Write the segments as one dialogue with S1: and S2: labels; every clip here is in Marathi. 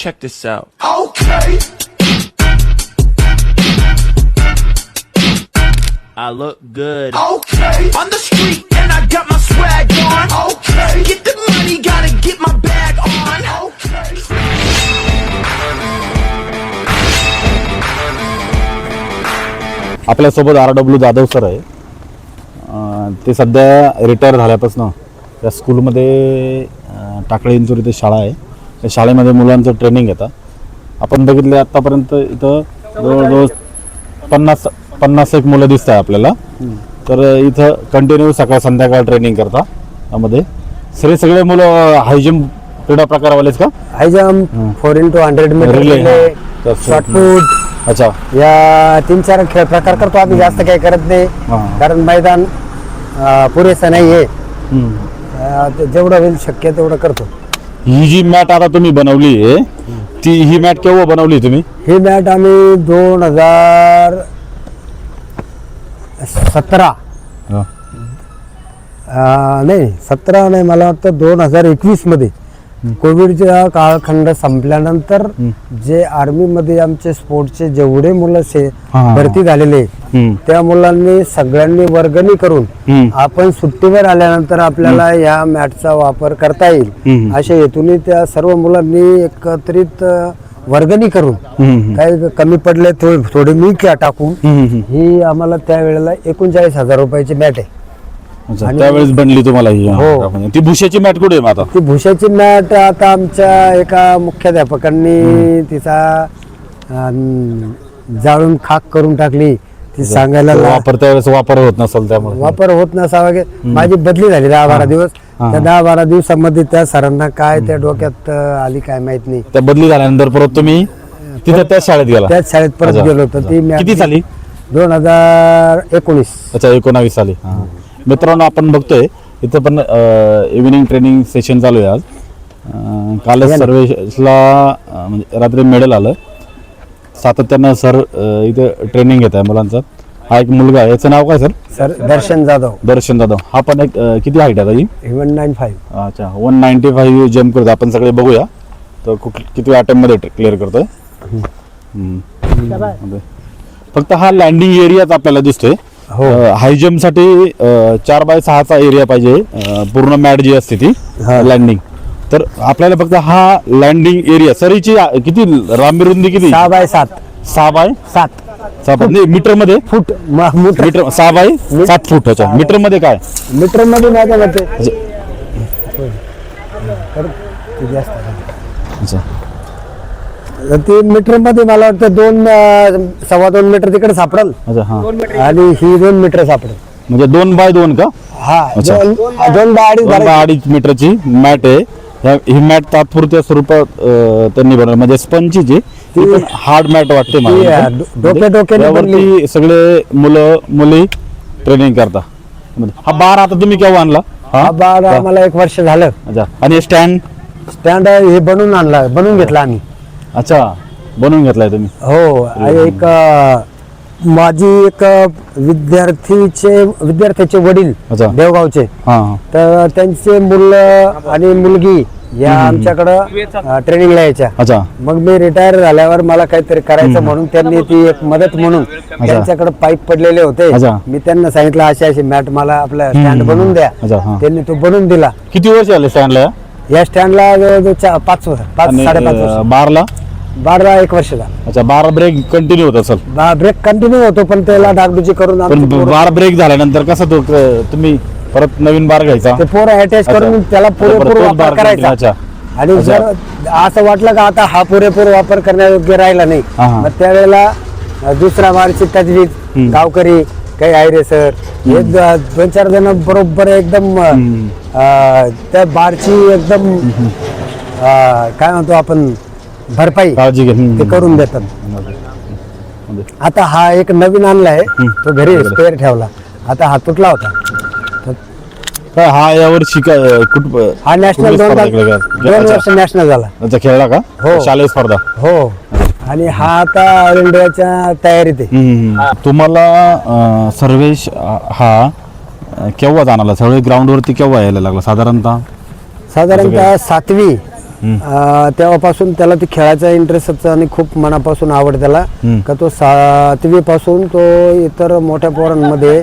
S1: Check this out.
S2: Okay.
S1: I look good.
S2: Okay. On the street and I got my swag on. Okay. Get the money, gotta get my bag on. Okay.
S3: आपल्यासोबत RW जाधव सर आहे. ते सध्या रिटायर झाल्यापासून त्या स्कूलमध्ये टाकळी इंचूर इथे शाळा आहे. त्या शाळेमध्ये मुलांचं ट्रेनिंग घेतात. आपण बघितले आत्तापर्यंत इथं जवळजवळ 50 एक मुलं दिसत आहे आपल्याला. तर इथं कंटिन्यू सकाळ संध्याकाळ ट्रेनिंग करता. त्यामध्ये सगळे मुलं हाय जम्प क्रीडा प्रकारवालेच का?
S4: High jump 4x100 metre
S3: Relay,
S4: relay,
S3: हा.
S4: शॉर्टपुट,
S3: अच्छा.
S4: या 3-4 खेळ प्रकार करतो आम्ही. जास्त काही करत नाही कारण मैदान पुरेसं नाही आहे. जेवढं होईल शक्य तेवढं करतो.
S3: ही जी मॅट आता तुम्ही बनवली आहे ही मॅट केव्हा बनवली तुम्ही?
S4: ही मॅट आम्ही 2017 नाही 17 नाही, मला वाटतं 2021 मध्ये कोविडचा कालखंड संपल्यानंतर जे आर्मी मध्ये आमचे स्पोर्टचे जेवढे मुलं भरती झालेले त्या मुलांनी सगळ्यांनी वर्गणी करून आपण सुट्टीवर आल्यानंतर आपल्याला या मॅटचा वापर करता येईल अशा हेतूने त्या सर्व मुलांनी एकत्रित वर्गणी करून काही कमी पडले थोडे मी टाकून ही आम्हाला त्यावेळेला 39,000 रुपयाची मॅट आहे.
S3: त्यावेळेस बनली तुम्हाला ही?
S4: हो.
S3: ती भुशाची मॅट कुठे आहे आता?
S4: ती भुशाची मॅट आता आमच्या एका मुख्याध्यापकांनी तिचा जाळून खाक करून टाकली. ती सांगायला
S3: वापर त्यावेळेस वापर होत नसेल त्यामुळे
S4: वापर होत नसावा. माझी बदली झाली 10-12 दिवस. त्या 10-12 दिवसामध्ये त्या सरांना काय त्या डोक्यात आली काय माहित नाही.
S3: त्या बदली झाल्यानंतर परत तुम्ही तिथे त्याच शाळेत गेला?
S4: त्याच शाळेत परत गेलो होतो. ती मॅट
S3: किती साली?
S4: 2019.
S3: अच्छा, 19 साली. मित्रांनो, आपण बघतोय इथं पण इव्हिनिंग ट्रेनिंग सेशन चालू आहे आज. कालच सर्वेला म्हणजे रात्री मेडल आलं. सातत्यानं सर इथे ट्रेनिंग घेत आहे मुलांचं. हा एक मुलगा आहे, याचं नाव काय सर?
S4: सर दर्शन जाधव.
S3: हा पण एक किती हाईट आहे?
S4: 195.
S3: अच्छा, 195 जम्प करतो. आपण सगळे बघूया तर किती अटेम्प्ट मध्ये क्लिअर करतोय. फक्त हा लँडिंग एरियाच आपल्याला दिसतोय. हाय जम्प साठी 4x6चा एरिया पाहिजे. पूर्ण मॅट जी असते ती लँडिंग. तर आपल्याला फक्त हा लँडिंग एरिया. सरीची किती लांबी रुंदी किती?
S4: 6x7.
S3: 6x7 मीटर मध्ये?
S4: फूट.
S3: मीटर 6x7 फूट. अच्छा, मीटर मध्ये काय?
S4: मीटर मध्ये नाही का ते?
S3: अच्छा,
S4: ती मीटर मध्ये मला वाटतं 2-2.25 मीटर तिकडे सापडेल.
S3: अच्छा. हा,
S4: आणि ही 2 मीटर सापडेल.
S3: म्हणजे 2x2 का?
S4: हा, 2x2.5
S3: मीटरची मॅट आहे. ही मॅट तात्पुरत्या स्वरूपात त्यांनी बनवली. म्हणजे स्पंजची ती पण हार्ड मॅट वाटते मला. डोक्यावरती सगळे मुलं मुली ट्रेनिंग करता. हा बार आता तुम्ही केव्हा आणला?
S4: हा बार आम्हाला 1 वर्ष झालं.
S3: अच्छा. आणि स्टँड
S4: हे बनवून घेतला आम्ही.
S3: अच्छा, बनवून घेतलाय तुम्ही?
S4: हो. एक माझी एक विद्यार्थ्याचे वडील देवगावचे, तर त्यांचे मुलं आणि मुलगी या आमच्याकडं ट्रेनिंगला यायच्या.
S3: अच्छा.
S4: मग मी रिटायर झाल्यावर मला काहीतरी करायचं म्हणून त्यांनी ती एक मदत म्हणून त्यांच्याकडे पाईप पडलेले होते. मी त्यांना सांगितलं अशी मॅट मला आपला स्टँड बनवून द्या. त्यांनी तो बनवून दिला.
S3: किती वर्ष आले स्टँडला?
S4: या स्टँडला 5-5.5
S3: बारला
S4: 1 वर्ष झालं.
S3: अच्छा. बार ब्रेक कंटिन्यू होत असेल?
S4: ब्रेक कंटिन्यू होतो, पण त्याला डागडुजी करून
S3: बार ब्रेक झाल्यानंतर कसं तो तुम्ही परत नवीन बार घ्यायचा?
S4: ते पोरं अटॅच करून त्याला पुरेपूर वापर करायचा. आणि जर असं वाटलं का आता हा पुरेपूर वापर करण्यायोग्य राहिला नाही, मग त्यावेळेला दुसरा बारची तजवीज गावकरी काही आहे सर, 2-4 जण बरोबर एकदम त्या बारची एकदम काय म्हणतो आपण भरपाई
S3: काळजी
S4: ते करून देतात. आता हा एक नवीन आणलाय, तो घरी स्पेअर ठेवला. आता हा तुटला होता.
S3: हा यावर्षी
S4: हा नॅशनल 2 वर्ष नॅशनल झाला.
S3: अच्छा, खेळला का?
S4: हो.
S3: शालेय स्पर्धा?
S4: हो. आणि हा आता ऑल इंडियाच्या तयारीत आहे.
S3: तुम्हाला सर्वेश हा केव्हा जाणारा? सगळे ग्राउंड वरती केव्हा यायला लागला? साधारणतः
S4: 7वी तेव्हापासून त्याला ती खेळायचा इंटरेस्ट आणि खूप मनापासून आवड त्याला का तो 7वी पासून तो इतर मोठ्या पोरांमध्ये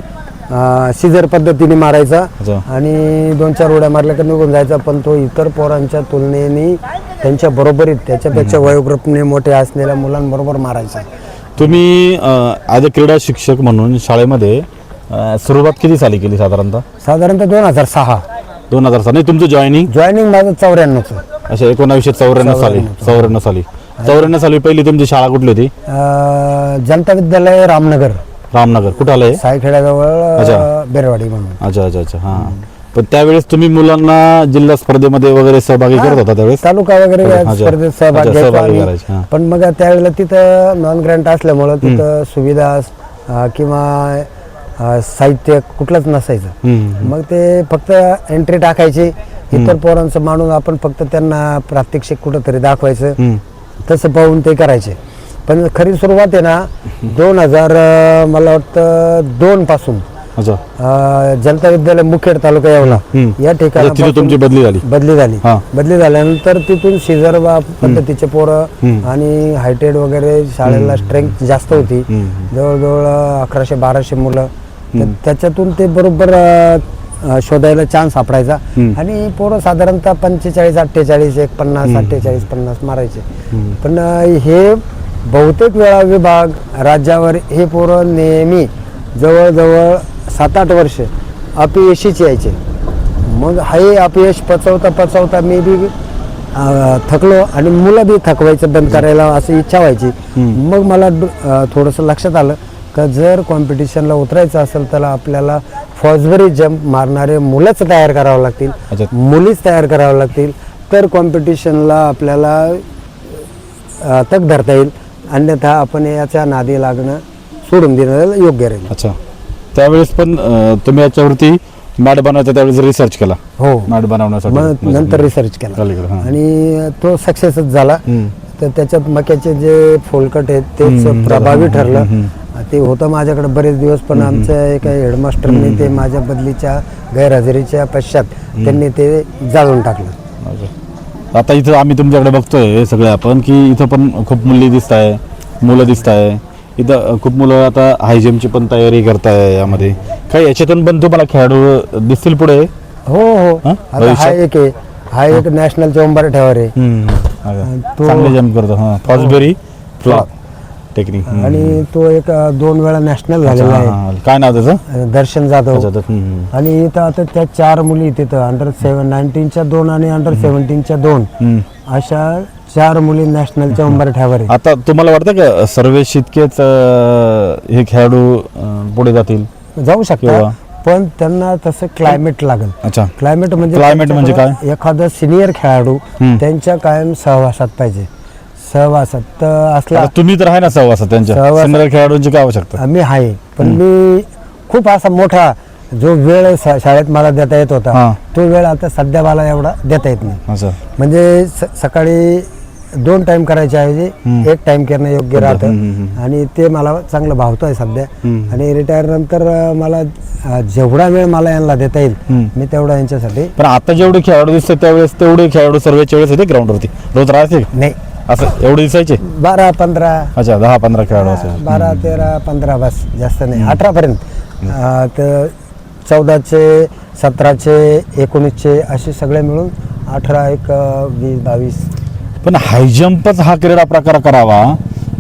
S4: सीझर पद्धतीने मारायचा
S3: अच्छा.
S4: आणि 2-4 उड्या मारल्या का निघून जायचा, पण तो इतर पोरांच्या तुलनेने त्यांच्या बरोबरीत त्याच्यापेक्षा वयोगृपने मोठे असलेल्या मुलांबरोबर मारायचा.
S3: तुम्ही ॲज अ क्रीडा शिक्षक म्हणून शाळेमध्ये सुरुवात किती साली केली साधारणतः?
S4: साधारणतः 2006.
S3: 2006 नाही, तुमचं जॉईनिंग
S4: जॉईनिंग माझं 94चं.
S3: अच्छा 1994 साली. 94 साली पहिली तुमची शाळा कुठली होती?
S4: जनता विद्यालय रामनगर,
S3: रामनगर. कुठं आलं हे?
S4: सायखेड्याजवळ
S3: अच्छा.
S4: बेरवाडी म्हणून.
S3: अच्छा हां. पण त्यावेळेस तुम्ही मुलांना जिल्हा स्पर्धेमध्ये वगैरे सहभागी करत होता त्यावेळेस?
S4: तालुका वगैरे
S3: अच्छा.
S4: स्पर्धेत सहभाग
S3: अच्छा,
S4: घ्यायचो
S3: सहभागी
S4: आम्ही.
S3: करायचे, हां.
S4: पण मग त्यावेळेला तिथं नॉन ग्रँट असल्यामुळं तिथं सुविधा किंवा साहित्य कुठलंच नसायचं. मग ते फक्त एंट्री टाकायची, इतर पोरांचं मानून आपण फक्त त्यांना प्रात्यक्षिक कुठंतरी दाखवायचं, तसं पाहून ते करायचे. पण खरी सुरुवात आहे ना 2000 मला वाटतं 2 पासून जनता विद्यालय मुखेड तालुका येवला या ठिकाणी
S3: तुमची बदली झाली.
S4: बदली झाल्यानंतर तिथून सीझर पद्धतीचे पोरं आणि हायटेड वगैरे शाळेला स्ट्रेंथ जास्त होती, जवळजवळ 1100-1200 मुलं. त्याच्यातून ते बरोबर शोधायला चान्स सापडायचा आणि पोरं साधारणतः 45-48 50 मारायचे. पण हे बहुतेक वेळा विभाग राज्यावर हे पोरं नेहमी जवळजवळ 7-8 वर्ष अपयशीच यायचे. मग हे अपयश पचवता मी बी थकलो आणि मुलं बी थकवायचं बंद करायला असं इच्छा व्हायची. मग मला थोडंसं लक्षात आलं का जर कॉम्पिटिशनला उतरायचं असेल तर आपल्याला फॉसबरी जंप मारणारे मुलंच तयार करावं लागतील, मुलीच तयार करावं लागतील, तर कॉम्पिटिशनला आपल्याला तग धरता येईल. अन्यथा आपण याच्या नादी लागणं सोडून देणं योग्य राहील.
S3: अच्छा. त्यावेळेस पण तुम्ही याच्यावरती मॅट बनवायचा त्यावेळेस रिसर्च केला?
S4: हो,
S3: मॅट बनवण्यासाठी
S4: मग नंतर रिसर्च केला आणि तो सक्सेसच झाला. तर त्याच्यात मक्याचे जे फोलकट आहेत तेच प्रभावी ठरलं. ते होतं माझ्याकडे बरेच दिवस, पण आमच्या एका हेडमास्टरने ते माझ्या बदलीच्या गैरहजेरीच्या पश्चात त्यांनी ते जाळून टाकलं.
S3: आता इथं आम्ही तुमच्याकडे बघतोय सगळे आपण की इथं पण खूप मुली दिसत आहे, मुलं दिसत आहे. इथं खूप मुलं आता हाय जम्पची पण तयारी करताय. यामध्ये काही याच्यातून पण तुम्हाला खेळाडू दिसतील पुढे?
S4: हो. आता हा एक नॅशनलच्या उंबरठ्यावर आहे.
S3: चांगले जम्प करतो. फॉसबेरी फ्लॉप टेक्निक.
S4: आणि तो एक 2 वेळा नॅशनल झालेला आहे.
S3: काय नाव त्याचं?
S4: दर्शन जाधव. आणि इथं आता त्या 4 मुली तिथं अंडर-19च्या 2 आणि अंडर-17च्या 2 अशा 4 मुली नॅशनलच्या उंबरठ्यावर आहे.
S3: आता तुम्हाला वाटतं का सर्वेश इतकेच हे खेळाडू पुढे जातील?
S4: जाऊ शकतात, पण त्यांना तसं क्लायमेट लागेल.
S3: अच्छा.
S4: क्लायमेट म्हणजे
S3: काय?
S4: एखादा सिनियर खेळाडू त्यांच्या कायम सहवासात पाहिजे. सहवासात असला.
S3: तुम्ही तर आहे ना सहवासात त्यांच्या? सिनियर खेळाडूंची काय आवश्यकता?
S4: मी आहे, पण मी खूप असा मोठा जो वेळ शाळेत मला देता येत होता तो वेळ आता सध्या मला एवढा देता येत नाही. म्हणजे सकाळी 2 टाइम करायच्या ऐवजी 1 टाइम करणं योग्य राहतं आणि ते मला चांगलं भावतोय सध्या. आणि रिटायर नंतर मला जेवढा वेळ मला यांना देता येईल मी तेवढा यांच्यासाठी.
S3: पण आता जेवढे खेळाडू दिसतात त्यावेळेस तेवढे खेळाडू सर्वेच्या वेळेस होते ग्राउंडवरती? रोज राहते
S4: नाही,
S3: असं एवढे दिसायचे?
S4: 12-15.
S3: अच्छा, 10-15 खेळाडू असेल.
S4: 12-13-15 बस, जास्त नाही. 18 पर्यंत. तर 14चे 17चे 19चे असे सगळे मिळून 18, 1, 20, 22.
S3: पण हायजम्पच हा क्रीडा प्रकार करावा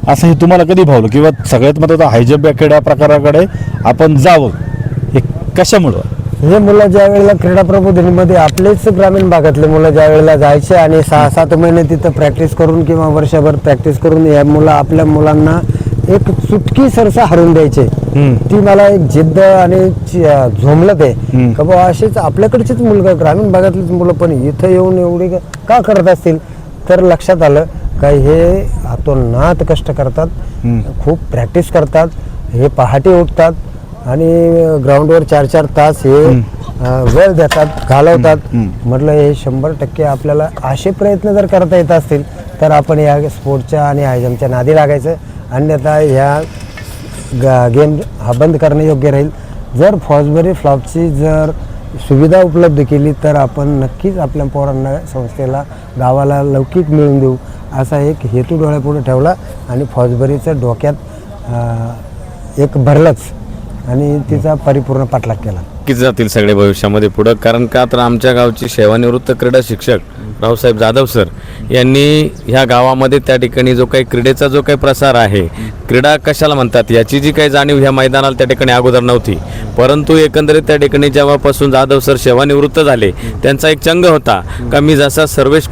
S3: असं हे तुम्हाला कधी भावलं? किंवा सगळ्यात महत्त्वाचं हायजम्प या क्रीडा प्रकाराकडे आपण जावं हे कशामुळं?
S4: हे मुलं ज्या वेळेला क्रीडा प्रबोधिनीमध्ये आपलेच ग्रामीण भागातले मुलं ज्या वेळेला जायचे आणि 6-7 महिने तिथं प्रॅक्टिस करून किंवा वर्षभर प्रॅक्टिस करून या मुलं आपल्या मुलांना एक चुटकी सरसा हरून द्यायचे. ती मला एक जिद्द आणि झोंबलं ते का बाबा असेच आपल्याकडचेच मुलं ग्रामीण भागातलीच मुलं पण इथं येऊन एवढी का करत असतील. तर लक्षात आलं का हे हातोनात कष्ट करतात, खूप प्रॅक्टिस करतात, हे पहाटे उठतात आणि ग्राउंडवर 4-4 तास हे वेळ देतात, घालवतात. म्हटलं हे 100% आपल्याला असे प्रयत्न जर करता येत असतील तर आपण या स्पोर्टच्या आणि हायजम्पच्या नादी लागायचं. अन्यथा ह्या गेम हा बंद करणं योग्य राहील. जर फॉसबरी फ्लॉपची जर सुविधा उपलब्ध केली तर आपण नक्कीच आपल्या पोरांना संस्थेला गावाला लौकिक मिळवून देऊ असा एक हेतू डोळ्यापुढे ठेवला आणि फौजबरीचं डोक्यात एक भरलंच आणि तिचा परिपूर्ण पाठलाग केला.
S5: नक्कीच जातील सगळे भविष्यामध्ये पुढं, कारण का तर आमच्या गावचे सेवानिवृत्त क्रीडा शिक्षक रावसाहेब जाधव सर यांनी ह्या गावामध्ये त्या ठिकाणी जो काही क्रीडेचा जो काही प्रसार आहे, क्रीडा कशाला म्हणतात याची जी काही जाणीव ह्या मैदानाला त्या ठिकाणी अगोदर नव्हती, परंतु एकंदरीत त्या ठिकाणी जेव्हापासून जाधव सर सेवानिवृत्त झाले त्यांचा एक चंग होता का मी जसा सर्वेश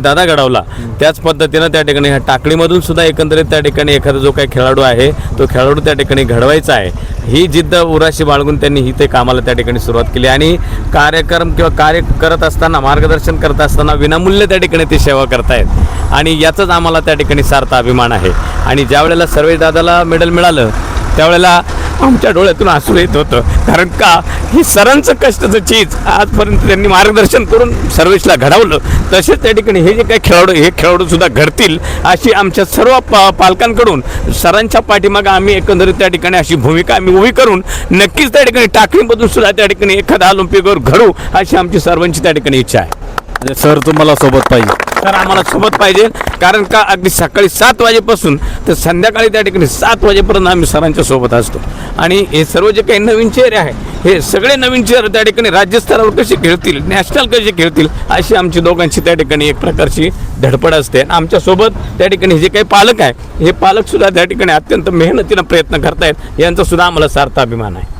S5: दादा घडवला त्याच पद्धतीनं त्या ठिकाणी ह्या टाकळीमधून सुद्धा एकंदरीत त्या ठिकाणी एखादा जो काही खेळाडू आहे तो खेळाडू त्या ठिकाणी घडवायचा आहे ही जिद्द उराशी बाळगून त्यांनी ही ते कामाला त्या ठिकाणी सुरुवात केली आणि कार्यक्रम किंवा कार्य करत असताना मार्गदर्शन करत असताना विनामूल्य त्या ठिकाणी ते सेवा करतायत आणि याचाच आम्हाला त्या ठिकाणी सार्थ अभिमान आहे. आणि ज्या वेळेला सर्वेश दादाला मेडल मिळालं त्यावेळेला आमच्या डोळ्यातून हसू येत होतं, कारण का ही सरांचं कष्टाचं चीज आजपर्यंत त्यांनी मार्गदर्शन करून सर्वेशला घडवलं, तसेच त्या ठिकाणी हे जे काही खेळाडू सुद्धा घडतील अशी आमच्या सर्व पालकांकडून सरांच्या पाठीमागं आम्ही एकंदरीत त्या ठिकाणी अशी भूमिका आम्ही उभी करून नक्कीच त्या ठिकाणी टाकळीमधून सुद्धा त्या ठिकाणी एखादा ऑलिम्पिकवर घडू अशी आमची सर्वांची त्या ठिकाणी इच्छा आहे.
S3: सर तुम्हाला सोबत पाहिजे?
S5: तर आम्हाला सोबत पाहिजे, कारण का अगदी सकाळी 7 वाजेपासून तर संध्याकाळी त्या ठिकाणी 7 वाजेपर्यंत आम्ही सरांच्या सोबत असतो आणि हे सर्व जे काही नवीन चेहरे आहे हे सगळे नवीन चेहरे त्या ठिकाणी राज्यस्तरावर कसे खेळतील, नॅशनल कसे खेळतील अशी आमची दोघांची त्या ठिकाणी एक प्रकारची धडपड असते. आमच्यासोबत त्या ठिकाणी जे काही पालक आहे हे पालकसुद्धा त्या ठिकाणी अत्यंत मेहनतीनं प्रयत्न करतायत, यांचासुद्धा आम्हाला सार्थ अभिमान आहे.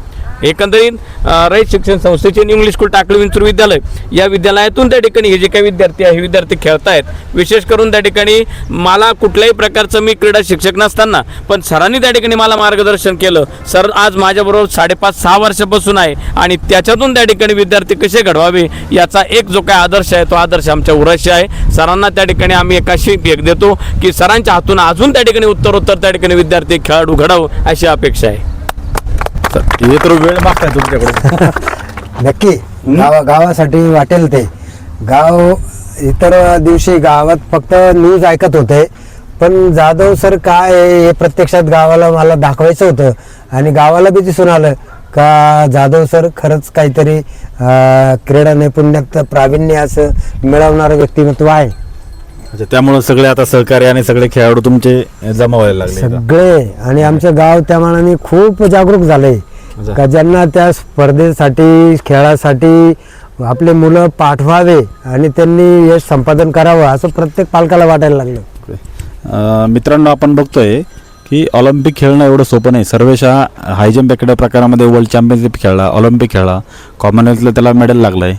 S5: एकंदरीत रयत शिक्षण संस्थेचे इंग्लिश स्कूल टाकळी विंचूर विद्यालय या विद्यालयातून त्या ठिकाणी हे जे काही विद्यार्थी आहे हे विद्यार्थी खेळत आहेत. विशेष करून त्या ठिकाणी मला कुठल्याही प्रकारचं मी क्रीडा शिक्षक नसताना पण सरांनी त्या ठिकाणी मला मार्गदर्शन केलं. सर आज माझ्याबरोबर 5.5-6 वर्षापासून आहे आणि त्याच्यातून त्या ठिकाणी विद्यार्थी कसे घडवावे याचा एक जो काही आदर्श आहे तो आदर्श आमच्या उराशी आहे. सरांना त्या ठिकाणी आम्ही एक अशी भेट देतो की सरांच्या हातून अजून त्या ठिकाणी उत्तरोत्तर त्या ठिकाणी विद्यार्थी खेळाडू घडावं अशी अपेक्षा आहे.
S3: हे तर वेळ मागताय तुमच्याकडे.
S4: नक्की गावासाठी वाटेल ते. गाव इतर दिवशी गावात फक्त न्यूज ऐकत होते, पण जाधव सर काय आहे हे प्रत्यक्षात गावाला मला दाखवायचं होतं आणि गावाला बी दिसून आलं का जाधव सर खरंच काहीतरी क्रीडा नैपुण्यात प्रावीण्य असं मिळवणारं व्यक्तिमत्व आहे.
S3: अच्छा, त्यामुळे सगळे आता सहकारी आणि सगळे खेळाडू तुमचे जमा व्हायला लागले
S4: सगळे. आणि आमचं गाव त्या मानाने खूप जागरूक झालंय का ज्यांना त्या स्पर्धेसाठी खेळासाठी आपले मुलं पाठवावे आणि त्यांनी यश संपादन करावं असं प्रत्येक पालकाला वाटायला लागलं.
S3: मित्रांनो, आपण बघतोय की ऑलिम्पिक खेळणं एवढं सोपं नाही. सर्वेश हा हाय जम्प एखाद्या प्रकारामध्ये वर्ल्ड चॅम्पियनशिप खेळला, ऑलिम्पिक खेळला, कॉमनवेल्थला त्याला मेडल लागलं आहे.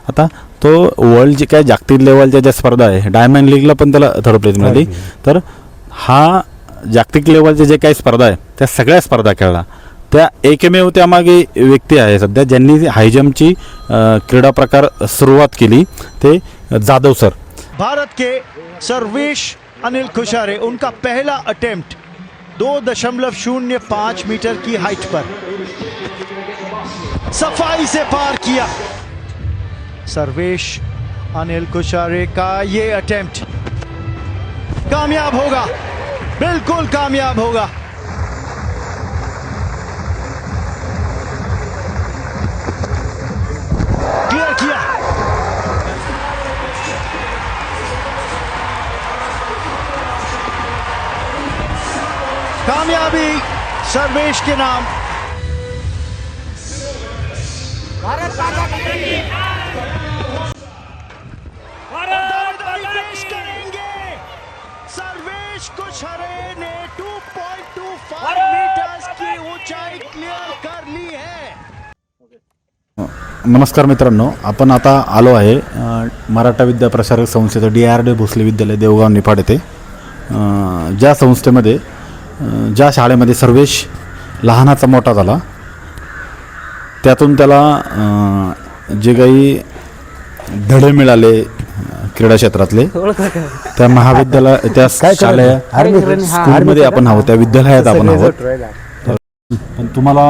S3: आता तो वर्ल्ड जे काय जागतिक लेवलच्या ज्या स्पर्धा आहे, डायमंड लीगला पण त्याला थर्ड प्लेस मिळाली. तर हा जागतिक लेवलच्या जे काही स्पर्धा आहे त्या सगळ्या स्पर्धा खेळला. त्या एकमेव त्यामागे व्यक्ती आहे सध्या ज्यांनी हाय जम्पची क्रीडा प्रकार सुरुवात केली, ते जाधव सर.
S6: भारत के सर्वेश अनिल खुशारे, उनका पहला अटेम्प्ट 2.05 मीटर की हाइट पर सफाई से पार किया. सर्वेश अनिल खुशारे का ये अटेम्प्ट कामयाब होगा, बिल्कुल कामयाब होगा. क्लियर किया. कामयाबी सर्वेश के नाम. पेश करेंगे सर्वेश खुशारे ने 2.25 मीटर्स की ऊंचाई क्लियर कर ली है.
S3: नमस्कार मित्रांनो, आपण आता आलो आहे मराठा विद्या प्रसारक संस्थेचं DRD भोसले विद्यालय देवगाव निफाड येथे. ज्या संस्थेमध्ये ज्या शाळेमध्ये सर्वेश लहानाचा मोठा झाला, त्यातून त्याला जे काही धडे मिळाले क्रीडा क्षेत्रातले, त्या महाविद्यालय त्या शालेय स्कूलमध्ये आपण आहोत, त्या विद्यालयात आपण आहोत. पण तुम्हाला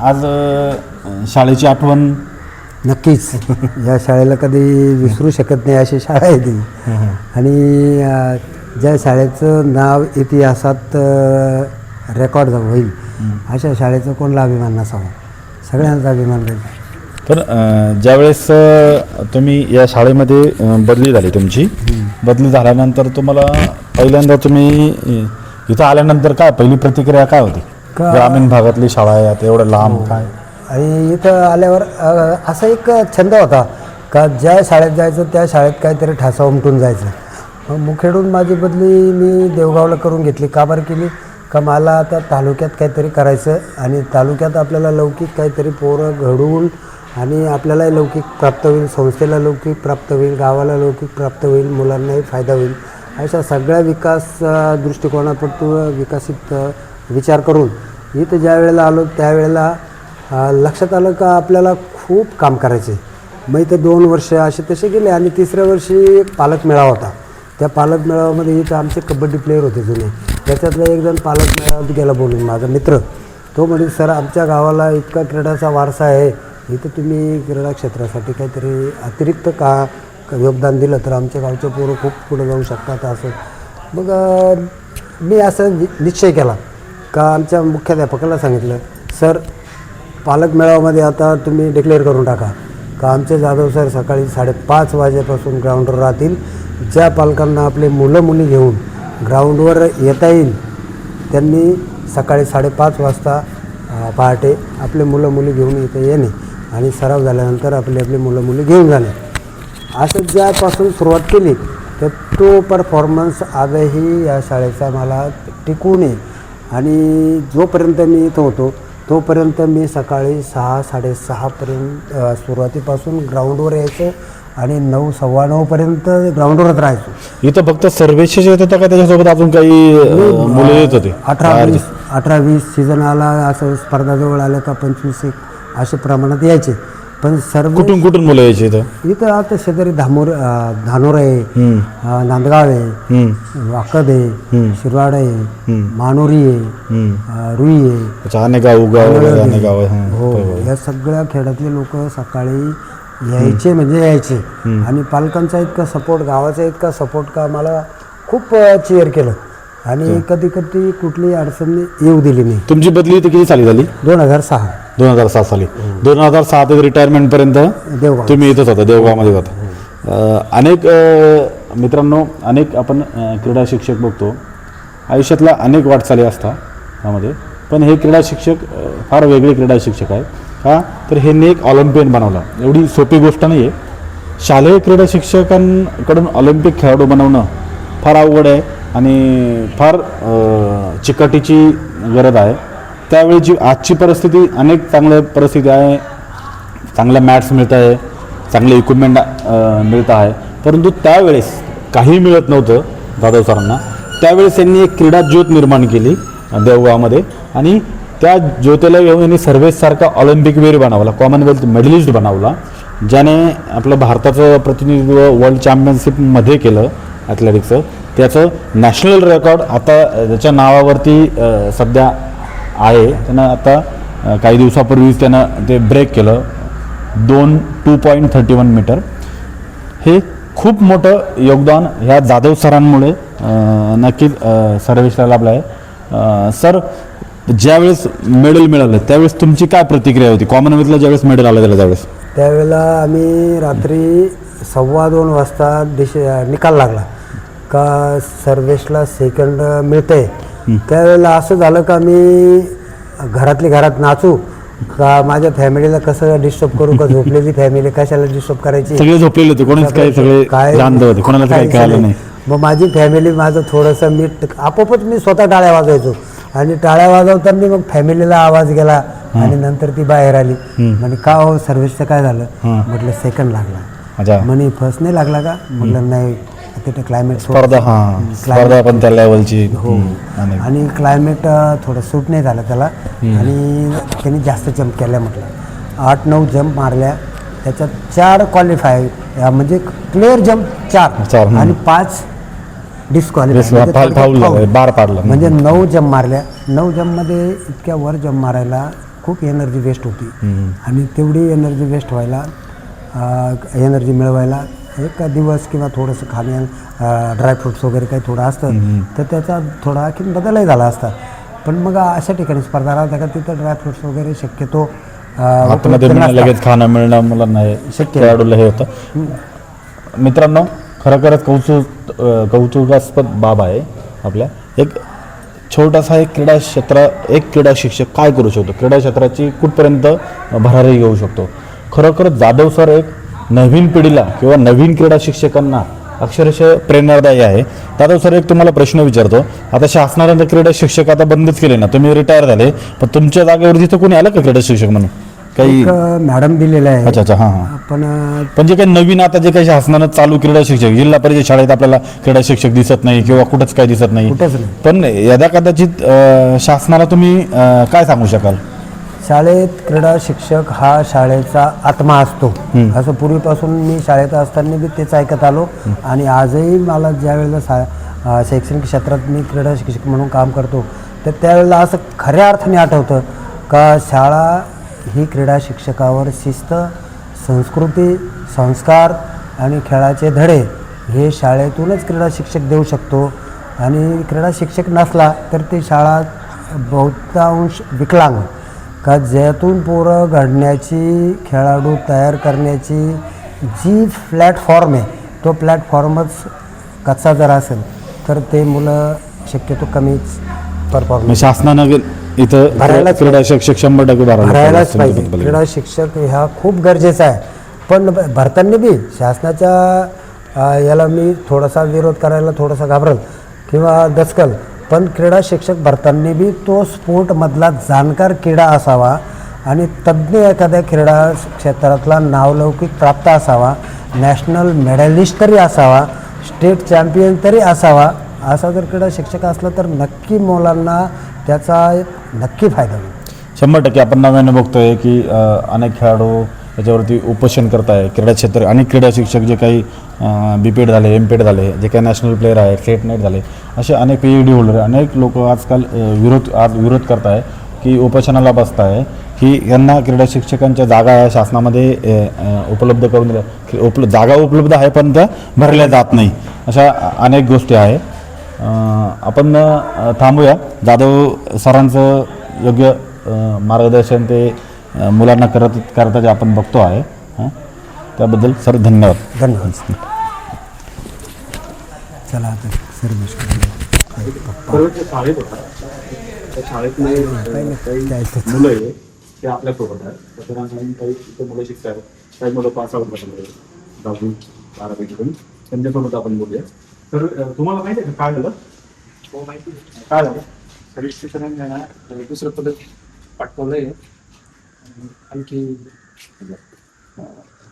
S3: आज शाळेची आठवण
S4: नक्कीच. या शाळेला कधी विसरू शकत नाही अशी शाळा आहे ती. आणि ज्या शाळेचं नाव इतिहासात रेकॉर्ड होईल अशा शाळेचा कोणाला अभिमान नसावा, सगळ्यांचा अभिमान राहील.
S3: पण ज्यावेळेस तुम्ही या शाळेमध्ये बदली झाली तुमची, बदली झाल्यानंतर तुम्हाला पहिल्यांदा तुम्ही इथं आल्यानंतर काय पहिली प्रतिक्रिया काय होती? ग्रामीण भागातली शाळा आहे आता एवढं लांब काय?
S4: आणि इथं आल्यावर असा एक छंद होता का ज्या शाळेत जायचं त्या शाळेत काहीतरी ठसा उमटून जायचं. मग मुखेडून माझी बदली मी देवगावला करून घेतली. का बरं केली? का मला आता तालुक्यात काहीतरी करायचं आणि तालुक्यात आपल्याला लौकिक काहीतरी पोरं घडवून आणि आपल्यालाही लौकिक प्राप्त होईल, संस्थेला लौकिक प्राप्त होईल, गावाला लौकिक प्राप्त होईल, मुलांनाही फायदा होईल, अशा सगळ्या विकास दृष्टिकोनातून विकसित विचार करून इथं ज्या वेळेला आलो त्यावेळेला लक्षात आलं का आपल्याला खूप काम करायचे. मग इथं 2 वर्ष असे तसे गेले आणि 3ऱ्या वर्षी पालक मेळावा होता. त्या पालक मेळाव्यामध्ये इथं आमचे कबड्डी प्लेयर होते जुने. त्याच्यातला एक जण पालक मेळाव्यात गेला बोलून, माझा मित्र. तो म्हणजे सर आमच्या गावाला इतका क्रीडाचा वारसा आहे, इथं तुम्ही क्रीडा क्षेत्रासाठी काहीतरी अतिरिक्त का योगदान दिलं तर आमच्या गावचे पोरं खूप पुढे जाऊ शकतात असं. मग मी असं निश्चय केला का आमच्या मुख्याध्यापकाला सांगितलं, सर पालक मेळाव्यामध्ये आता तुम्ही डिक्लेअर करून टाका का आमचे जाधव सर सकाळी 5:30 वाजेपासून ग्राउंडवर राहतील. ज्या पालकांना आपले मुलं मुली घेऊन ग्राउंडवर येता येईल त्यांनी सकाळी 5:30 वाजता पहाटे आपले मुलं मुली घेऊन इथे येणे आणि सराव झाल्यानंतर आपली मुलं मुली घेऊन जाणे. असं ज्यापासून सुरुवात केली तर तो परफॉर्मन्स आजही या शाळेचा मला टिकून आहे. आणि जोपर्यंत मी इथं होतो तोपर्यंत मी सकाळी 6-6:30पर्यंत सुरुवातीपासून ग्राउंडवर यायचो आणि 9, 9:15पर्यंत ग्राउंडवरच राहायचो.
S3: इथं फक्त सर्वेश येत होता का त्याच्यासोबत अजून काही मुलं येत होते?
S4: 18-20 सीझन आला असं स्पर्धा जवळ आलं का 25-1 अशा प्रमाणात यायचे. पण सर्व
S3: कुठून मुलं यायचे
S4: इथं आता शेजारी धानोर आहे, नांदगाव आहे, वाकद आहे, शिरवाड आहे, मानोरी आहे, रुई आहे,
S3: अनेक गाव.
S4: हो, या सगळ्या खेड्यातले लोक सकाळी यायचे म्हणजे यायचे. आणि पालकांचा इतका सपोर्ट, गावाचा इतका सपोर्ट का मला खूप चीअर केलं आणि कधी कुठली अडचणी येऊ दिली नाही.
S3: तुमची बदली इथे किती साली झाली?
S4: 2006
S3: साली. 2006 ते रिटायरमेंटपर्यंत
S4: देवगाव
S3: तुम्ही इथंच होता, देवगावमध्ये होता. अनेक मित्रांनो, अनेक आपण क्रीडा शिक्षक बघतो, आयुष्यातल्या अनेक वाटचाली असतात त्यामध्ये. पण हे क्रीडा शिक्षक फार वेगळे क्रीडा शिक्षक आहे. का तर हे एक ऑलिम्पियन बनवला, एवढी सोपी गोष्ट नाही आहे. शालेय क्रीडा शिक्षकांकडून ऑलिम्पिक खेळाडू बनवणं फार अवघड आहे आणि फार चिकाटीची गरज आहे. त्यावेळीची आजची परिस्थिती अनेक चांगल्या परिस्थिती आहे, चांगल्या मॅट्स मिळत आहे, चांगले इक्विपमेंट मिळत आहे. परंतु त्यावेळेस काही मिळत नव्हतं जाधव सरांना. त्यावेळेस त्यांनी एक क्रीडा ज्योत निर्माण केली देवगावमध्ये आणि त्या ज्योतीला घेऊन यांनी सर्वेसारखा ऑलिम्पिकवीर बनवला, कॉमनवेल्थ मेडलिस्ट बनवला, ज्याने आपलं भारताचं प्रतिनिधित्व वर्ल्ड चॅम्पियनशिपमध्ये केलं ॲथलेटिक्सचं. त्याचं नॅशनल रेकॉर्ड आता त्याच्या नावावरती सध्या आहे. त्यानं आता काही दिवसापूर्वीच त्यानं ते ब्रेक केलं, 2.31 मीटर. हे खूप मोठं योगदान ह्या जाधव सरांमुळे नक्कीच सर्वेशला लाभलं आहे. सर, ज्यावेळेस मेडल मिळालं त्यावेळेस तुमची काय प्रतिक्रिया होती? कॉमनवेल्थला ज्यावेळेस मेडल आलं
S4: त्यावेळेला आम्ही रात्री 2:15 वाजता निकाल लागला का सर्वेशला सेकंड मिळतंय. त्यावेळेला असं झालं का मी घरात नाचू का माझ्या फॅमिलीला कसं डिस्टर्ब करू, का झोपलेली फॅमिली कशाला डिस्टर्ब करायची.
S3: सगळे झोपलेले होते, कोणीच काही सगळे शांत होते, कोणाला काही कळलं नाही.
S4: मग माझी फॅमिली माझं थोडंसं आपोआपच मी स्वतः टाळ्या वाजवायचो आणि टाळ्या वाजवताना मग फॅमिलीला आवाज गेला आणि नंतर ती बाहेर आली. म्हणजे का हो सर्व्हिसचं काय झालं? म्हटलं सेकंड लागला. म्हणे फर्स्ट नाही लागला का? म्हटलं नाही, तिथे क्लायमेट
S3: स्पर्धा पण त्या लेवलची.
S4: हो, आणि क्लायमेट थोडं सूट नाही झालं त्याला आणि त्यांनी जास्त जंप केल्या. म्हटलं 8-9 जंप मारल्या, त्याच्यात 4 क्वालिफाय म्हणजे क्लिअर जंप 4 आणि 5 डिस्क्वालिफाय,
S3: बार पाडला.
S4: म्हणजे 9 जंप मारल्या. 9 जंपमध्ये इतक्या वर जंप मारायला खूप एनर्जी वेस्ट होती आणि तेवढी एनर्जी वेस्ट व्हायला, एनर्जी मिळवायला एक दिवस किंवा थोडंसं ड्रायफ्रुट्स वगैरे काही थोडं असतं तर त्याचा थोडा आणखी बदलही झाला असता. पण मग अशा ठिकाणी स्पर्धा राहत्या का तिथं ड्रायफ्रुट्स वगैरे शक्यतो
S3: आतमध्ये
S4: उपलब्ध नसतात.
S3: लगेच खाणं मिळणं मुलांना हे
S4: शक्य
S3: खेळाडूला हे होतं. मित्रांनो, खरोखरच कौतुकास्पद बाब आहे. आपल्या एक छोटासा एक क्रीडा शिक्षक काय करू शकतो, क्रीडा क्षेत्राची कुठपर्यंत भरारी घेऊ शकतो. खरोखर जाधव सर एक नवीन पिढीला किंवा नवीन क्रीडा शिक्षकांना अक्षरशः प्रेरणादायी आहे. जाधव सर, एक तुम्हाला प्रश्न विचारतो. आता शासनाने क्रीडा शिक्षक आता बंदच केले ना, तुम्ही रिटायर झाले, पण तुमच्या जागेवर तिथं कोणी आलं का क्रीडा शिक्षक म्हणून काही?
S4: एक मॅडम दिलेला आहे.
S3: अच्छा हां हां.
S4: पण
S3: पण जे काही नवीन आता जे काही शासनानं चालू क्रीडा शिक्षक, जिल्हा परिषद शाळेत आपल्याला क्रीडा शिक्षक दिसत नाही किंवा कुठंच काही दिसत नाही.
S4: कुठंच नाही.
S3: पण यदा कदाचित शासनाला तुम्ही काय सांगू शकाल?
S4: शाळेत क्रीडा शिक्षक हा शाळेचा आत्मा असतो, असं पूर्वीपासून मी शाळेत असताना बी तेच ऐकत आलो. आणि आजही मला ज्या वेळेला शैक्षणिक क्षेत्रात मी क्रीडा शिक्षक म्हणून काम करतो, तर त्यावेळेला असं खऱ्या अर्थाने आठवतं का शाळा ही क्रीडा शिक्षकावर शिस्त, संस्कृती, संस्कार आणि खेळाचे धडे हे शाळेतूनच क्रीडा शिक्षक देऊ शकतो. आणि क्रीडा शिक्षक नसला तर ती शाळा बहुतांश विकलांग, का ज्यातून पोरं घडण्याची, खेळाडू तयार करण्याची जी प्लॅटफॉर्म आहे, तो प्लॅटफॉर्मच कच्चा जर असेल तर ते मुलं शक्यतो कमीच परफॉर्मन्स.
S3: शासनानं इथं
S4: भरायलाच
S3: क्रीडा शिक्षक 100%
S4: भरायलाच पाहिजे. क्रीडा शिक्षक ह्या खूप गरजेचा आहे. पण भरताना बी शासनाच्या याला मी थोडासा विरोध करायला थोडासा घाबरल किंवा दचकल, पण क्रीडा शिक्षक भरताना बी तो स्पोर्टमधला जाणकार क्रीडा असावा आणि तज्ज्ञ एखाद्या क्रीडा क्षेत्रातला नावलौकिक प्राप्त असावा, नॅशनल मेडलिस्ट तरी असावा, स्टेट चॅम्पियन तरी असावा. असा जर क्रीडा शिक्षक असला तर नक्की मुलांना त्याचा नक्की फायदा होईल.
S3: 100% आपण नव्याने बघतोय की अनेक खेळाडू याच्यावरती उपोषण करत आहे. क्रीडा क्षेत्र आणि क्रीडा शिक्षक जे काही BPED झाले, MPED झाले, जे काही नॅशनल प्लेअर आहे, स्टेट नेट झाले, असे अनेक PhD होल्डर, अनेक लोक आजकाल विरोध करत आहे की उपोषणाला बसत आहे की यांना क्रीडा शिक्षकांच्या जागा या शासनामध्ये उपलब्ध करून दिल्या. जागा उपलब्ध आहे पण त्या भरल्या जात नाही. अशा अनेक गोष्टी आहे. आपण थांबूया. जाधव सरांचं योग्य मार्गदर्शन ते मुलांना करताचे आपण बघतो आहे. त्याबद्दल सर धन्यवाद.
S4: धन्यवाद. चला आता सर्वेश
S3: मुलं आहे ते आपल्यासोबत आहेत. काही इथे मुलं शिकतात, काही मुलं पास आउट करतात 10वी 12वी, त्यांच्यासोबत आपण बोलूया. तर तुम्हाला माहिती आहे का काय झालं?
S7: हो माहिती
S3: काय झालं?
S7: सर्विस दुसरं पदक पाठवलंय. आणखी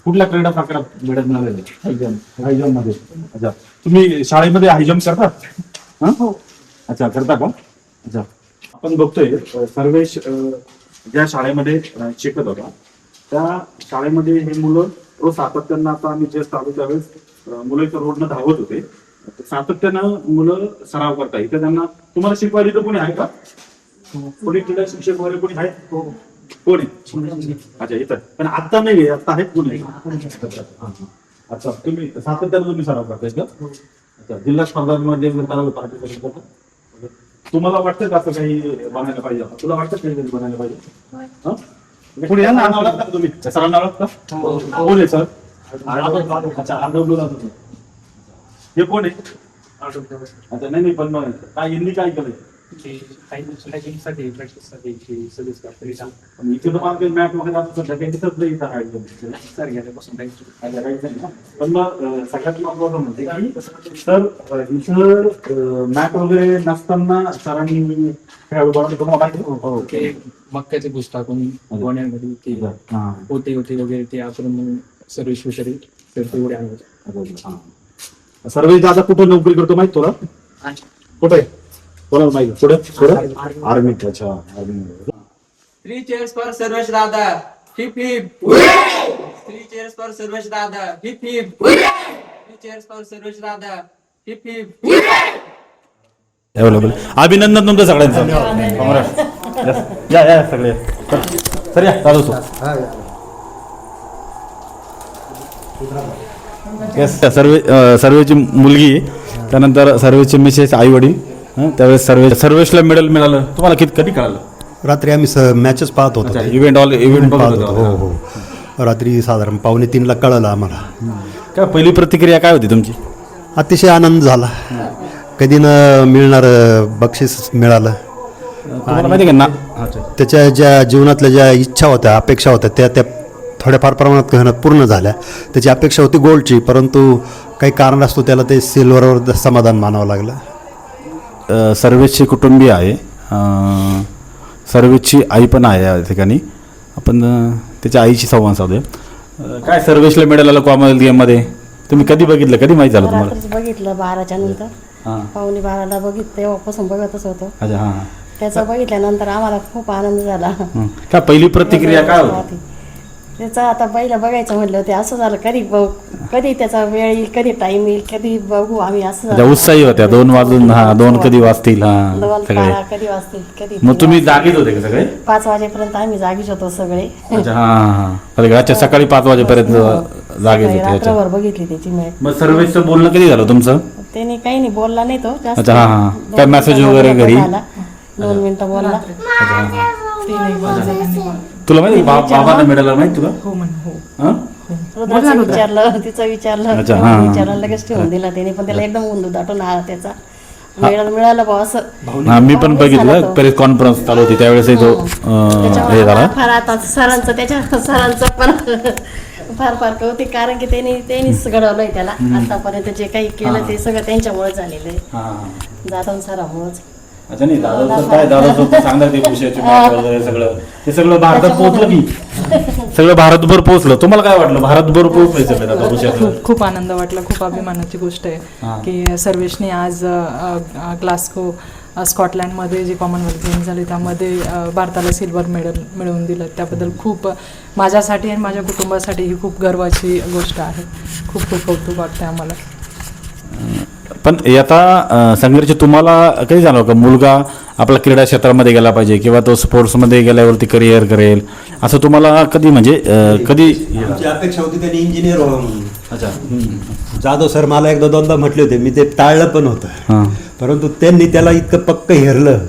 S3: कुठल्या क्रीडा प्रकारात मेडल मिळालेलं? हायजम्प मध्ये. अच्छा, तुम्ही शाळेमध्ये हायजम्प करतात? हो. अच्छा, करता का? अच्छा. आपण बघतोय सर्वेश ज्या शाळेमध्ये शिकत होता त्या शाळेमध्ये हे मुलं रोज सातत्यानं, आता आम्ही जे चालू त्यावेळेस मुलं इथं रोडनं धावत होते, सातत्यानं मुलं सराव करताय. इथं त्यांना तुम्हाला शिकवायला तर कोणी आहे का? कोणी क्रीडा शिक्षक वगैरे कोणी आहे? कोणी? अच्छा, इथं. पण आता नाही, आता आहेत कोणी? अच्छा, तुम्ही सातत्यानं तुम्ही सराव करताय का? अच्छा, जिल्हा स्पर्धांमध्ये पार्टिसिपेट करता? तुम्हाला वाटतं का असं काही बनायला पाहिजे? तुला वाटतं काही बनायला पाहिजे? कोणी यांना ओळखता का तुम्ही? सरांना ओळखता? कोण आहे सर? अच्छा, आंदोलन. हे कोण आहे? अच्छा, नाही पण काय यांनी काय केलंय? इथे तर मला मॅच वगैरे आता सध्या काही दिसत नाही. पण मग सगळ्यात महत्वाचं म्हणजे की सर इथं मॅच वगैरे नसताना सरांनी खेळाडू बनवले.
S7: मक्याचे भूस टाकून गोण्यामध्ये होते वगैरे ते आपण सर्विस विषयी तेवढे आणतो.
S3: सर्वेश दादा कुठे नोकरी करतो माहित तुला? कुठे? कोणाला माहिती? पुढे आर्मी. अच्छा, आर्मी.
S8: 3 cheers for सर्वेश दादा. Hip hip. 3 cheers for Sarvesh दादा. Hip hip. 3 cheers for Sarvesh दादा. Hip hip.
S3: अवेलेबल. अभिनंदन तुमचं सगळ्यांचं. काँग्रेस. या सगळे सर, या चालू तो. येस, सर्वेची मुलगी, त्यानंतर सर्वेचे मिसेस, आई वडील. त्यावेळेस सर्वेशला मेडल मिळालं. तुम्हाला कधी कळालं?
S9: रात्री आम्ही मॅचेस पाहत होतो ते.
S3: इव्हेंट
S9: पाहत होतो. हो हो रात्री साधारण 2:45 कळलं आम्हाला.
S3: काय पहिली प्रतिक्रिया काय होती तुमची?
S9: अतिशय आनंद झाला. कधी न मिळणार बक्षीस मिळालं.
S3: तुम्हाला माहिती आहे का
S9: त्याच्या ज्या जीवनातल्या ज्या इच्छा होत्या अपेक्षा होत्या त्या थोड्याफार प्रमाणात घरात पूर्ण झाल्या. त्याची अपेक्षा होती गोल्डची, परंतु काही कारण असतो त्याला ते सिल्वरवर समाधान मानावं लागलं.
S3: सर्वेशची कुटुंबीय आहे, सर्वेशची आई पण आहे या ठिकाणी. आपण त्याच्या आईशी संवाद साधूया. काय सर्वेशला मेडल आलं कॉमनवेल्थ गेममध्ये? तुम्ही कधी बघितलं, कधी माहीत झालं तुम्हाला?
S10: रात्रीच बघितलं 12च्या नंतर, 11:45 बघितलं, तेव्हापासून बघतच होतो.
S3: अच्छा हां.
S10: त्याचं बघितल्यानंतर आम्हाला खूप आनंद झाला.
S3: काय पहिली प्रतिक्रिया काय होती?
S10: त्याचं आता पहिलं बघायचं म्हटलं होते, असं झालं कधी त्याचा वेळ येईल, कधी टाइम येईल, कधी बघू आम्ही, असं झालं.
S3: उत्साही होत्या 2 वाजून. हा 2 कधी वाजतील? हा
S10: 2
S3: सगळे
S10: कधी वाजतील, कधी
S3: मग तुम्ही जागीच होते का सगळे?
S10: 5 वाजेपर्यंत आम्ही जागीच होतो सगळे.
S3: अच्छा हां हां. अच्छा सकाळी 5 वाजेपर्यंत जागीच होते.
S10: रात्रभर बघितली त्याची मॅच.
S3: मग सर्वेचं बोलणं कधी झालं तुमचं?
S10: त्याने काही नाही बोलला नाही तो जास्त.
S3: अच्छा हां हां. काय मेसेज वगैरे घरी?
S10: 2 मिनिटं बोलला.
S3: तुला माहिती बाबांना मेडल माहिती तुला?
S10: विचारलं तिचं विचारलं लगेच ठेवून दिला त्याने, पण त्याला एकदम उंदू दाटून आला त्याचा मिळालं बा असं.
S3: मी पण बघितलं प्रेस कॉन्फरन्स चालू होती त्यावेळेस तो हे झाला.
S10: फार आता सरांचं पण फार कौतिक, कारण की त्यांनीच घडवलंय त्याला. आतापर्यंत जे काही केलं ते सगळं त्यांच्यामुळे झालेलं आहे, जाधव सरामुळेच.
S3: अच्छा नाही दादा काय दादा सांगणार ते खुशीची बात वगैरे सगळं ते सगळं भारतात पोहोचलं की सगळं भारतभर पोहोचलं. तुम्हाला काय वाटलं भारतभर पोहोचलंय सगळं दादा खुशीचं?
S11: खूप आनंद वाटला, खूप अभिमानाची गोष्ट आहे की सर्वेशने आज ग्लास्गो स्कॉटलँडमध्ये जे कॉमनवेल्थ गेम झाले त्यामध्ये भारताला सिल्वर मेडल मिळवून दिलं. त्याबद्दल खूप माझ्यासाठी आणि माझ्या कुटुंबासाठी ही खूप गर्वाची गोष्ट आहे. खूप खूप कौतुक वाटतं आम्हाला.
S3: पण आता संघर्ष तुम्हाला कधी जाणवं का मुलगा आपला क्रीडा क्षेत्रामध्ये गेला पाहिजे किंवा तो स्पोर्ट्समध्ये गेल्यावरती करिअर करेल असं तुम्हाला कधी म्हणजे कधी
S9: आमची अपेक्षा होती त्यांनी इंजिनियर व्हावं म्हणून. अच्छा जाधव सर मला 1-2दा म्हटले होते, मी ते टाळलं पण होतं, परंतु त्यांनी त्याला इतकं पक्क हेरलं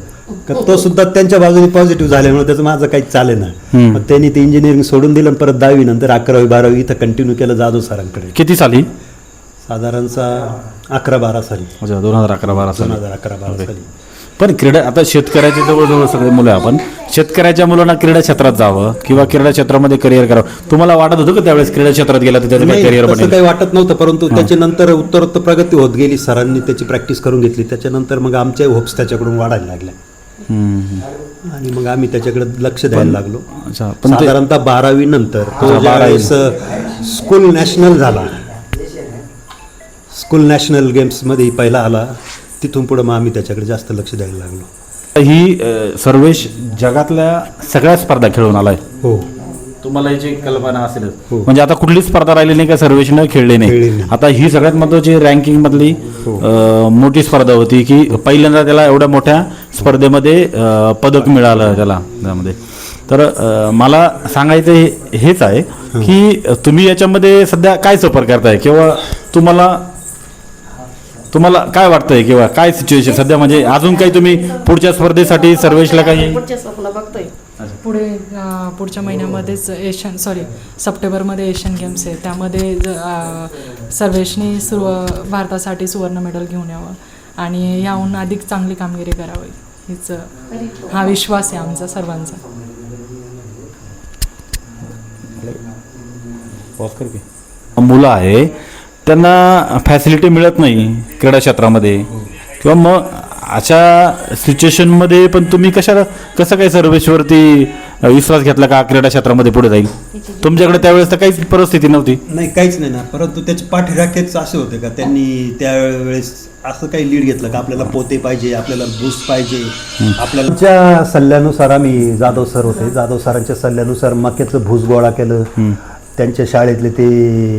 S9: का तो सुद्धा त्यांच्या बाजूने पॉझिटिव्ह झाल्यामुळे त्याचं माझं काहीच चालेना. मग त्यांनी ते इंजिनिअरिंग सोडून दिलं, परत 10वी नंतर 11वी 12वी इथं कंटिन्यू केलं जाधव सरांकडे.
S3: किती साली?
S9: साधारणचा 11-12 साली.
S3: 2011-12 साली.
S9: 2011-12 साली.
S3: पण क्रीडा आता शेतकऱ्याचे जवळजवळ सगळे मुलं आपण शेतकऱ्याच्या मुलांना क्रीडा क्षेत्रात जावं किंवा क्रीडा क्षेत्रामध्ये करिअर करावं. तुम्हाला वाटत होतं का त्यावेळेस क्रीडा क्षेत्रात गेला तर त्याचं करिअर बनेल?
S9: काही वाटत नव्हतं, परंतु त्याच्यानंतर उत्तरोत्तर प्रगती होत गेली. सरांनी त्याची प्रॅक्टिस करून घेतली, त्याच्यानंतर मग आमचे होप्स त्याच्याकडून वाढायला लागल्या आणि मग आम्ही त्याच्याकडे लक्ष द्यायला लागलो. साधारणतः 12वी नंतर तो ज्यावेळेस स्कूल नॅशनल झाला, स्कूल नॅशनल गेम्समध्ये पहिला आला, तिथून पुढे मग आम्ही त्याच्याकडे जास्त लक्ष द्यायला लागलो.
S3: ही सर्वेश जगातल्या सगळ्या स्पर्धा खेळून आलाय.
S9: हो
S3: तुम्हाला याची कल्पना असेलच. म्हणजे आता कुठलीच स्पर्धा राहिली नाही का सर्वेशनं खेळले नाही. आता ही सगळ्यात महत्वाची रँकिंग मधली मोठी स्पर्धा होती की पहिल्यांदा त्याला एवढ्या मोठ्या स्पर्धेमध्ये पदक मिळालं त्याला त्यामध्ये. तर मला सांगायचं हेच आहे की तुम्ही याच्यामध्ये सध्या काय सफर करताय किंवा तुम्हाला काय वाटतंय किंवा काय सिच्युएशन सध्या, म्हणजे अजून काही तुम्ही पुढच्या स्पर्धेसाठी सर्वेशला काही
S10: पुढचे स्वप्न बघतोय?
S11: पुढच्या महिन्यामध्येच सप्टेंबरमध्ये एशियन गेम्स आहे, त्यामध्ये सर्वेशने भारतासाठी सुवर्ण मेडल घेऊन यावं आणि याहून अधिक चांगली कामगिरी करावी हीच हा विश्वास आहे आमचा सर्वांचा.
S3: मुलं आहे त्यांना फॅसिलिटी मिळत नाही क्रीडा क्षेत्रामध्ये किंवा मग अशा सिच्युएशनमध्ये पण तुम्ही कसं काय सर्वेशवरती विश्वास घेतला का क्रीडा क्षेत्रामध्ये पुढे जाईल? तुमच्याकडे त्यावेळेस तर काहीच परिस्थिती नव्हती.
S9: नाही काहीच नाही ना, परंतु त्याचे पाठीराखेच असे होते का त्यांनी त्यावेळेस असं काही लीड घेतलं का आपल्याला पोते पाहिजे, आपल्याला बूस्ट पाहिजे, आपल्याला सल्ल्यानुसार आम्ही जाधव सर होते, जाधव सरांच्या सल्ल्यानुसार मक्याचं भूस गोळा केलं. त्यांच्या शाळेतले ते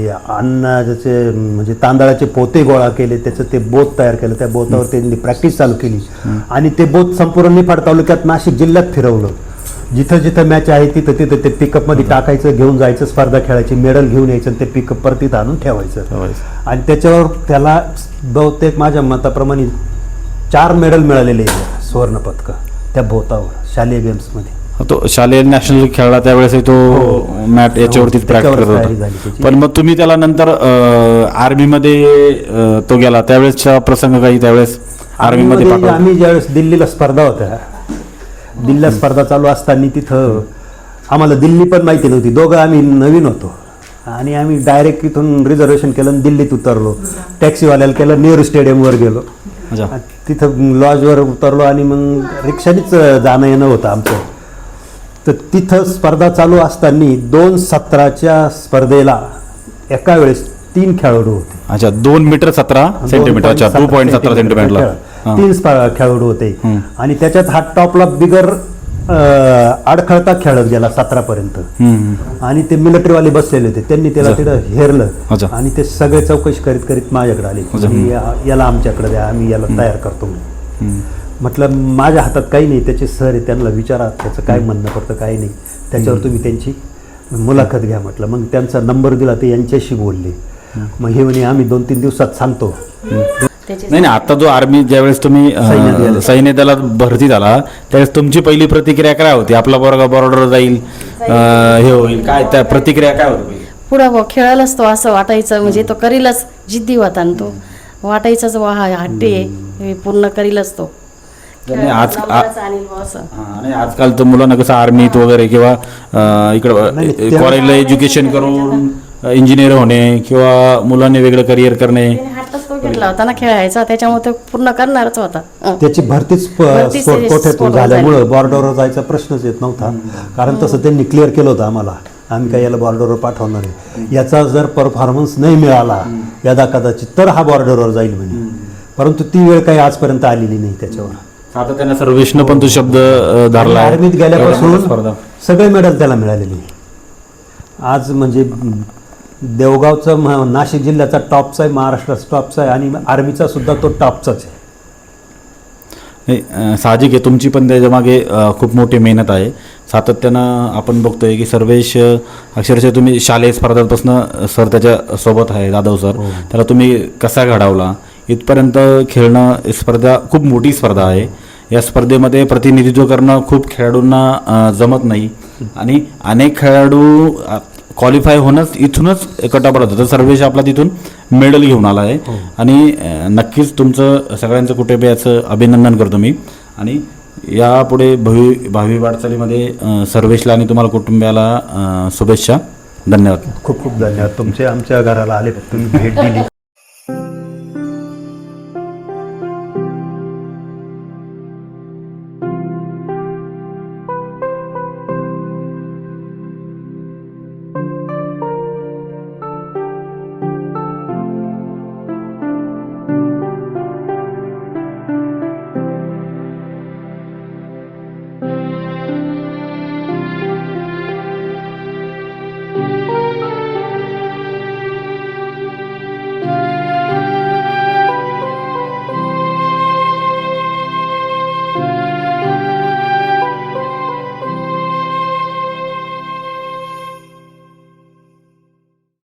S9: अन्नाचे म्हणजे तांदळाचे पोते गोळा केले, त्याचं ते बोत तयार केलं, त्या बोतावर त्यांनी प्रॅक्टिस चालू केली आणि ते बोत संपूर्ण निफाड तालुक्यात नाशिक जिल्ह्यात फिरवलं. जिथं जिथं मॅच आहे तिथं तिथं ते पिकअपमध्ये टाकायचं, घेऊन जायचं, स्पर्धा खेळायची, मेडल घेऊन यायचं आणि ते पिकअप परत आणून ठेवायचं. आणि त्याच्यावर त्याला बहुतेक माझ्या मताप्रमाणे 4 मेडल मिळालेले सुवर्णपदकं त्या भोतावर शालेय गेम्समध्ये.
S3: तो शालेय नॅशनल खेळला त्यावेळेस तो मॅट याच्यावरतीच प्रॅक्टिस करत
S9: तयारी झाली
S3: होता.
S9: त्याची.
S3: पण मग तुम्ही त्याला नंतर आर्मीमध्ये तो गेला त्यावेळेसचा प्रसंग काही त्यावेळेस आर्मीमध्ये पाठवला?
S9: आम्ही ज्यावेळेस दिल्लीला स्पर्धा होत्या, दिल्लीला स्पर्धा चालू असताना तिथं आम्हाला दिल्ली पण माहिती नव्हती. दोघं आम्ही नवीन होतो आणि आम्ही डायरेक्ट इथून रिझर्वेशन केलं आणि दिल्लीत उतरलो. टॅक्सीवाल्याला केलं, नेहरू स्टेडियमवर गेलो. तिथं लॉजवर उतरलो आणि मग रिक्षानेच जाणं येणं होतं आमचं. तर तिथं स्पर्धा चालू असताना 2 सत्राच्या स्पर्धेला एका वेळेस 3 खेळाडू होते.
S3: अच्छा, 2 मीटर 17 सेंटीमीटरच्या 2.17 सेंटीमीटरला
S9: 3 खेळाडू होते. आणि त्याच्यात हा टॉपला बिगर अडखळता खेळत गेला 17 पर्यंत. आणि ते मिलिटरीवाले बसलेले होते, त्यांनी त्याला तिथं हेरलं आणि ते सगळे चौकशी करीत करीत माझ्याकडे आले. याला आमच्याकडे द्या, आम्ही याला तयार करतो. म्हटलं माझ्या हातात काही नाही, त्याचे सर आहे, त्यांना विचारा त्याचं काय म्हणणं पडतं काय नाही, त्याच्यावर तुम्ही त्यांची मुलाखत घ्या म्हटलं. मग त्यांचा नंबर दिला, ते यांच्याशी बोलले. मग हे म्हणे आम्ही 2-3 दिवसात सांगतो.
S3: नाही, आता जो आर्मी ज्यावेळेस तुम्ही सैन्य दलात भरती झाला त्यावेळेस तुमची पहिली प्रतिक्रिया काय होती? आपला पोरगा बॉर्डर जाईल, हे होईल, काय त्या प्रतिक्रिया काय होती?
S10: पुढं खेळायलाच तो असं वाटायचं, म्हणजे तो करीलच, जिद्दी होता ना तो, वाटायचाच वा हा हट्टी आहे, पूर्ण करीलच तो.
S3: आणि आजकाल तर मुलांना कसं आर्मीत वगैरे किंवा इकडं कॉलेजला एज्युकेशन करून इंजिनियर होणे किंवा मुलांनी वेगळं करिअर करणे,
S10: हट्टच तो घेतला होता ना खेळायचा, त्याच्यामुळे तो पूर्ण करणारच होता.
S9: त्याची भरतीच कोठ्यातून झाल्यामुळं बॉर्डरवर जायचा प्रश्नच येत नव्हता. कारण तसं त्यांनी क्लिअर केलं होतं आम्हाला, आम्ही काय याला बॉर्डरवर पाठवणार आहे, याचा जर परफॉर्मन्स नाही मिळाला यदा कदाचित तर हा बॉर्डरवर जाईल म्हणे. परंतु ती वेळ काही आजपर्यंत आलेली नाही त्याच्यावर.
S3: आता त्यांना सर्वेशनं पण तो शब्द धरला.
S9: आर्मीत गेल्यापासून सगळे मेडल त्याला मिळालेले. आज म्हणजे देवगावचं नाशिक जिल्ह्याचा टॉपचा आहे, महाराष्ट्राचा टॉपचा आहे आणि आर्मीचा सुद्धा तो टॉपचाच आहे.
S3: साहजिक आहे, तुमची पण त्याच्यामागे खूप मोठी मेहनत आहे. सातत्यानं आपण बघतोय की सर्वेश अक्षरशः तुम्ही शालेय स्पर्धांपासून सर त्याच्या सोबत आहे, जाधव सर, त्याला तुम्ही कसा घडवला इथपर्यंत खेळणं. स्पर्धा खूप मोठी स्पर्धा आहे. या स्पर्धेमध्ये प्रतिनिधित्व करणं खूप खेळाडूंना जमत नाही आणि अनेक खेळाडू क्वालिफाय होणंच इथूनच कटापट होतं. तर सर्वेश आपला तिथून मेडल घेऊन आला आहे आणि नक्कीच तुमचं सगळ्यांचं कुटुंबियाचं अभिनंदन करतो मी. आणि यापुढे भावी वाटचालीमध्ये सर्वेशला आणि तुम्हाला कुटुंबियाला शुभेच्छा. धन्यवाद.
S9: खूप खूप धन्यवाद. तुमचे आमच्या घराला आले, तुम्ही भेट दिली.